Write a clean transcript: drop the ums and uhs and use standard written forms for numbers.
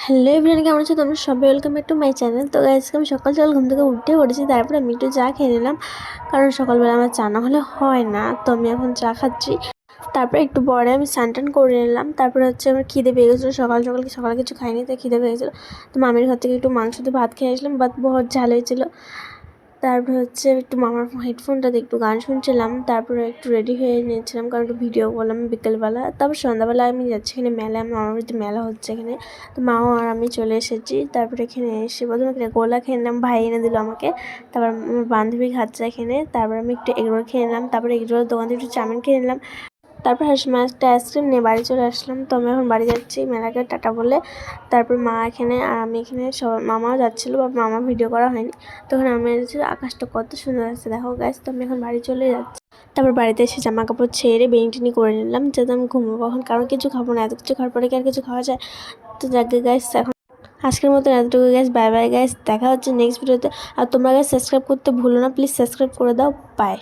Hello everyone, কেমন আছো তোমরা সবাই? Welcome back to my channel. তো গাইস, আমি সকাল সকাল ঘুম থেকে উঠে পড়েছি। তারপরে আমি একটু চা খেয়ে নিলাম, কারণ সকালবেলা আমার চা না হলে হয় না। তো আমি এখন চা খাচ্ছি। তারপরে একটু পরে আমি স্নান করে নিলাম। তারপরে হচ্ছে আমার খিদে পেয়ে গেছিলো, সকালে কিছু খাইনি, তাই খিদে পেয়ে গেছিলো। তো মামির ঘর থেকে একটু মাংস দিয়ে ভাত খেয়ে আসলাম, বাট বহুত ঝাল হয়েছিল। তারপরে হচ্ছে একটু মামার হেডফোনটাতে একটু গান শুনছিলাম। তারপরে একটু রেডি হয়ে নিয়েছিলাম, কারণ একটু ভিডিও করলাম বিকেলবেলা। তারপর সন্ধ্যাবেলা আমি যাচ্ছি এখানে মেলায়, আমার মামার বাড়িতে মেলা হচ্ছে এখানে। তো মাও আর আমি চলে এসেছি। তারপরে এখানে এসে প্রথমে এখানে গোলা খেয়ে নিলাম, ভাই এনে দিল আমাকে। তারপর আমার বান্ধবী খাচ্ছে এখানে। তারপর আমি একটু এগরোল খেয়ে নিলাম। তারপরে এগরোলের দোকান থেকে একটু চাউমিন খেয়ে নিলাম। তারপর একটা আইসক্রিম নিয়ে বাড়ি চলে আসলাম। তো আমি এখন বাড়ি যাচ্ছি মেলাকে টাটা বলে। তারপর মা এখানে আর আমি এখানে, সবাই মামাও যাচ্ছিলো, বা মামা ভিডিও করা হয়নি। তখন আমি যাচ্ছি, আকাশটা কত সুন্দর আছে দেখো গাইস। তো আমি এখন বাড়ি চলে যাচ্ছি। তারপর বাড়িতে এসে জামা কাপড় ছেড়ে বেনিটিনি করে নিলাম, যাতে আমি ঘুমবো। এখন কারণ কিছু খাবো না, এত কিছু খাওয়ার পরে কি আর কিছু খাওয়া যায়? তো যাকে গাইস, এখন আজকের মতো এতটুকু গাইস। বাই বাই গাইস, দেখা হচ্ছে নেক্সট ভিডিওতে। আর তোমরা গাইস সাবস্ক্রাইব করতে ভুলো না, প্লিজ সাবস্ক্রাইব করে দাও। বাই।